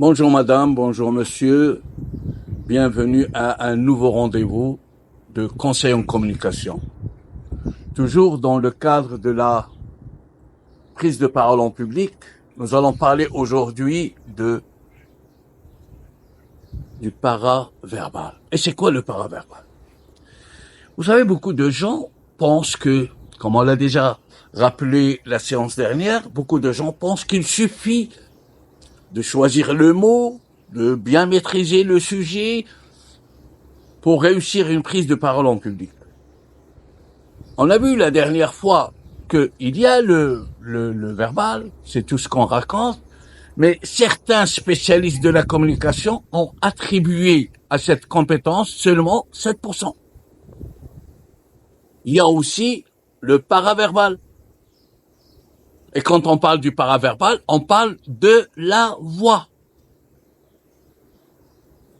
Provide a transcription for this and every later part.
Bonjour madame, bonjour monsieur, bienvenue à un nouveau rendez-vous de conseil en communication. Toujours dans le cadre de la prise de parole en public, nous allons parler aujourd'hui du paraverbal. Et c'est quoi le paraverbal? Vous savez, beaucoup de gens pensent que, comme on l'a déjà rappelé la séance dernière, beaucoup de gens pensent qu'il suffit de choisir le mot, de bien maîtriser le sujet pour réussir une prise de parole en public. On a vu la dernière fois qu'il y a le verbal, c'est tout ce qu'on raconte, mais certains spécialistes de la communication ont attribué à cette compétence seulement 7%. Il y a aussi le paraverbal. Et quand on parle du paraverbal, on parle de la voix.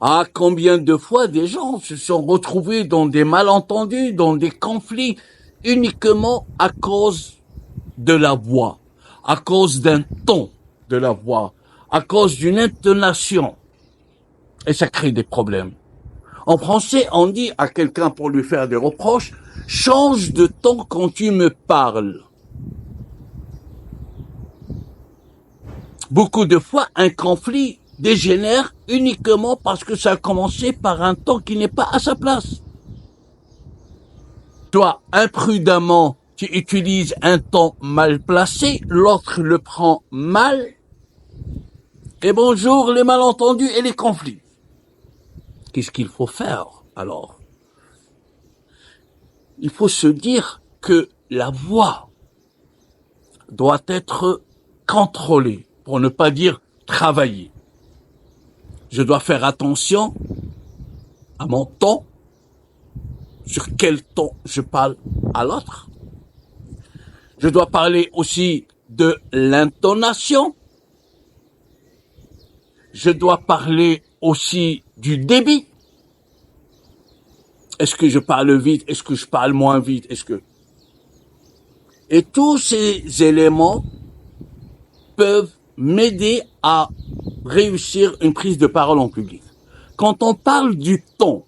Ah, combien de fois des gens se sont retrouvés dans des malentendus, dans des conflits, uniquement à cause de la voix, à cause d'un ton de la voix, à cause d'une intonation. Et ça crée des problèmes. En français, on dit à quelqu'un pour lui faire des reproches, change de ton quand tu me parles. Beaucoup de fois, un conflit dégénère uniquement parce que ça a commencé par un ton qui n'est pas à sa place. Toi, imprudemment, tu utilises un ton mal placé, l'autre le prend mal, et bonjour les malentendus et les conflits. Qu'est-ce qu'il faut faire alors? Il faut se dire que la voix doit être contrôlée, pour ne pas dire travaillée. Je dois faire attention à mon ton, sur quel ton je parle à l'autre. Je dois parler aussi de l'intonation. Je dois parler aussi du débit. Est-ce que je parle vite? Est-ce que je parle moins vite? Et tous ces éléments peuvent m'aider à réussir une prise de parole en public. Quand on parle du ton,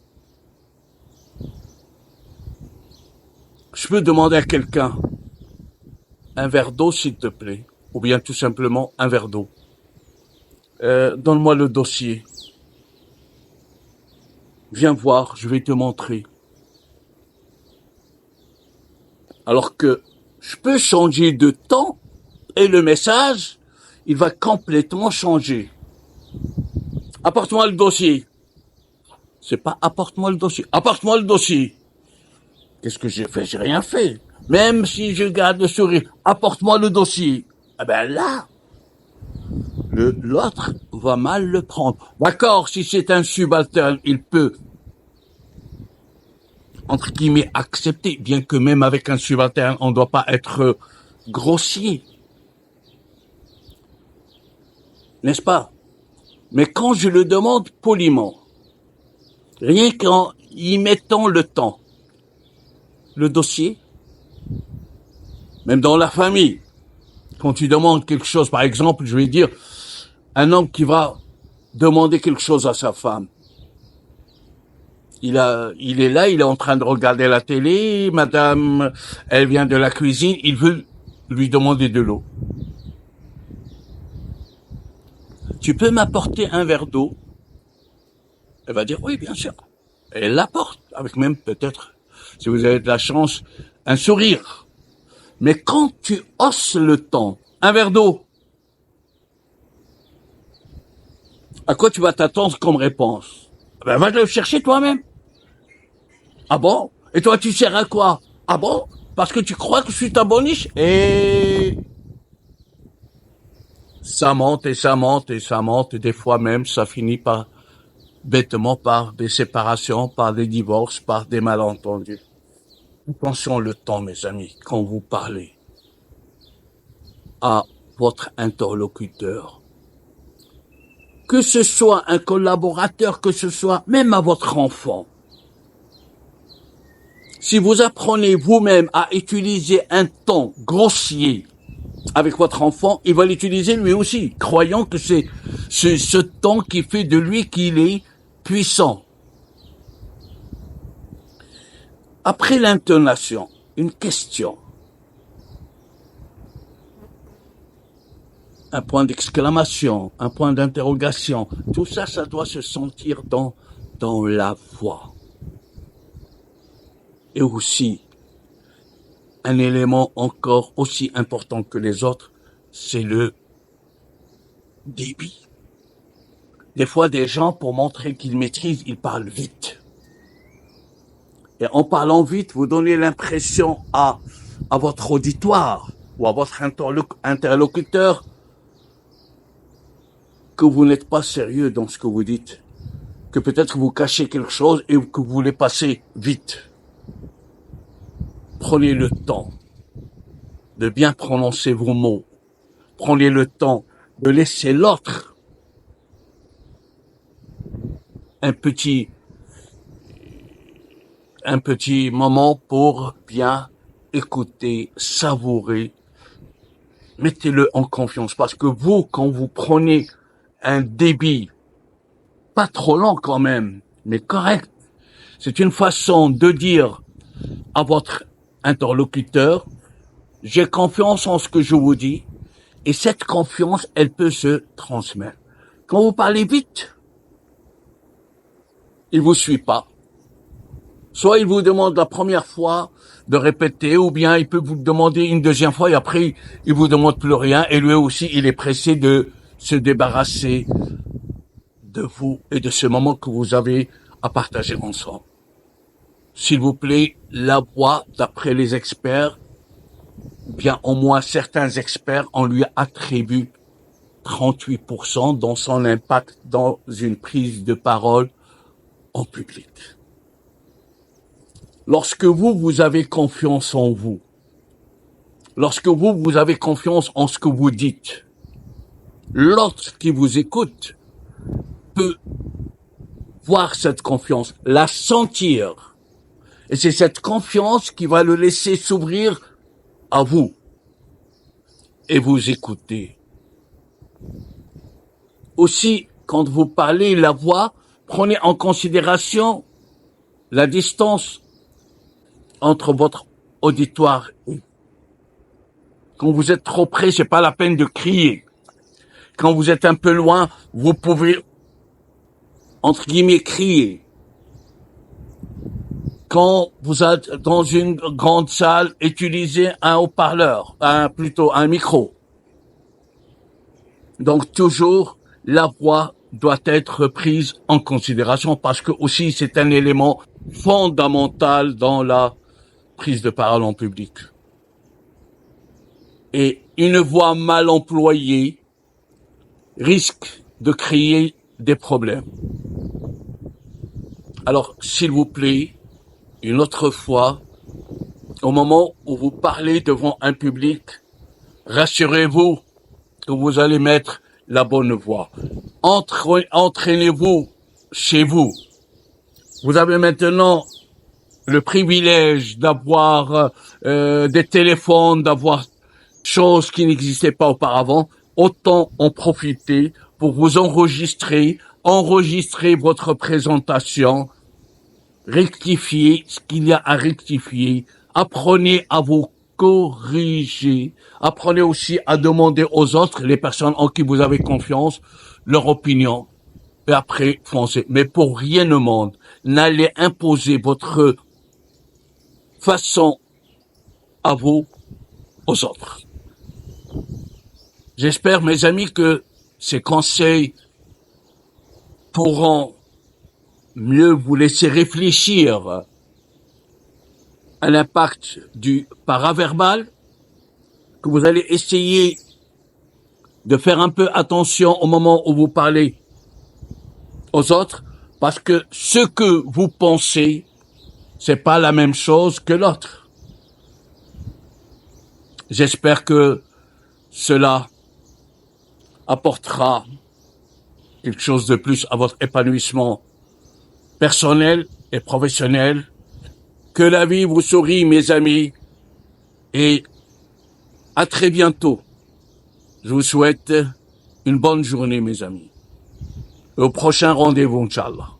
je peux demander à quelqu'un un verre d'eau s'il te plaît, ou bien tout simplement un verre d'eau. Donne-moi le dossier. Viens voir, je vais te montrer. Alors que je peux changer de ton et le message, il va complètement changer. Apporte-moi le dossier. C'est pas apporte-moi le dossier. Apporte-moi le dossier. Qu'est-ce que j'ai fait? J'ai rien fait. Même si je garde le sourire, apporte-moi le dossier. Eh ben là, l'autre va mal le prendre. D'accord, si c'est un subalterne, il peut, entre guillemets, accepter, bien que même avec un subalterne, on ne doit pas être grossier. N'est-ce pas? Mais quand je le demande poliment, rien qu'en y mettant le temps, le dossier, même dans la famille, quand tu demandes quelque chose, par exemple, je vais dire, un homme qui va demander quelque chose à sa femme, il est là, il est en train de regarder la télé, madame, elle vient de la cuisine, il veut lui demander de l'eau. Tu peux m'apporter un verre d'eau? Elle va dire oui, bien sûr. Et elle l'apporte, avec même peut-être, si vous avez de la chance, un sourire. Mais quand tu hausses le ton, un verre d'eau, à quoi tu vas t'attendre comme réponse? Ben, va le chercher toi-même. Ah bon? Et toi, tu sers à quoi? Ah bon? Parce que tu crois que je suis ta boniche? Et ça monte et ça monte et ça monte, et des fois même, ça finit par, bêtement, par des séparations, par des divorces, par des malentendus. Attention le temps, mes amis, quand vous parlez à votre interlocuteur. Que ce soit un collaborateur, que ce soit même à votre enfant. Si vous apprenez vous-même à utiliser un ton grossier, avec votre enfant, il va l'utiliser lui aussi, croyant que c'est ce temps qui fait de lui qu'il est puissant. Après l'intonation, une question. Un point d'exclamation, un point d'interrogation. Tout ça, ça doit se sentir dans la voix. Et aussi, un élément encore aussi important que les autres, c'est le débit. Des fois, des gens, pour montrer qu'ils maîtrisent, ils parlent vite. Et en parlant vite, vous donnez l'impression à votre auditoire ou à votre interlocuteur que vous n'êtes pas sérieux dans ce que vous dites, que peut-être vous cachez quelque chose et que vous voulez passer vite. Prenez le temps de bien prononcer vos mots. Prenez le temps de laisser l'autre un petit moment pour bien écouter, savourer. Mettez-le en confiance parce que vous, quand vous prenez un débit, pas trop lent quand même, mais correct, c'est une façon de dire à votre interlocuteur, j'ai confiance en ce que je vous dis, et cette confiance, elle peut se transmettre. Quand vous parlez vite, il vous suit pas. Soit il vous demande la première fois de répéter, ou bien il peut vous demander une deuxième fois, et après, il vous demande plus rien, et lui aussi, il est pressé de se débarrasser de vous et de ce moment que vous avez à partager ensemble. S'il vous plaît, la voix, d'après les experts, bien au moins certains experts, on lui attribue 38% dans son impact dans une prise de parole en public. Lorsque vous avez confiance en vous, lorsque vous avez confiance en ce que vous dites, l'autre qui vous écoute peut voir cette confiance, la sentir. Et c'est cette confiance qui va le laisser s'ouvrir à vous et vous écouter. Aussi, quand vous parlez la voix, prenez en considération la distance entre votre auditoire et vous. Quand vous êtes trop près, c'est pas la peine de crier. Quand vous êtes un peu loin, vous pouvez, entre guillemets, crier. Quand vous êtes dans une grande salle, utilisez un haut-parleur, plutôt un micro. Donc toujours, la voix doit être prise en considération parce que aussi c'est un élément fondamental dans la prise de parole en public. Et une voix mal employée risque de créer des problèmes. Alors, s'il vous plaît, une autre fois, au moment où vous parlez devant un public, rassurez-vous que vous allez mettre la bonne voix. Entraînez-vous chez vous. Vous avez maintenant le privilège d'avoir des téléphones, d'avoir choses qui n'existaient pas auparavant. Autant en profiter pour vous enregistrer votre présentation, rectifier ce qu'il y a à rectifier, apprenez à vous corriger, apprenez aussi à demander aux autres, les personnes en qui vous avez confiance, leur opinion, et après foncez. Mais pour rien au monde, n'allez imposer votre façon à vous aux autres. J'espère, mes amis, que ces conseils pourront mieux vous laisser réfléchir à l'impact du paraverbal, que vous allez essayer de faire un peu attention au moment où vous parlez aux autres, parce que ce que vous pensez, c'est pas la même chose que l'autre. J'espère que cela apportera quelque chose de plus à votre épanouissement personnel et professionnel. Que la vie vous sourie, mes amis, et à très bientôt. Je vous souhaite une bonne journée, mes amis. Au prochain rendez-vous, Inch'Allah.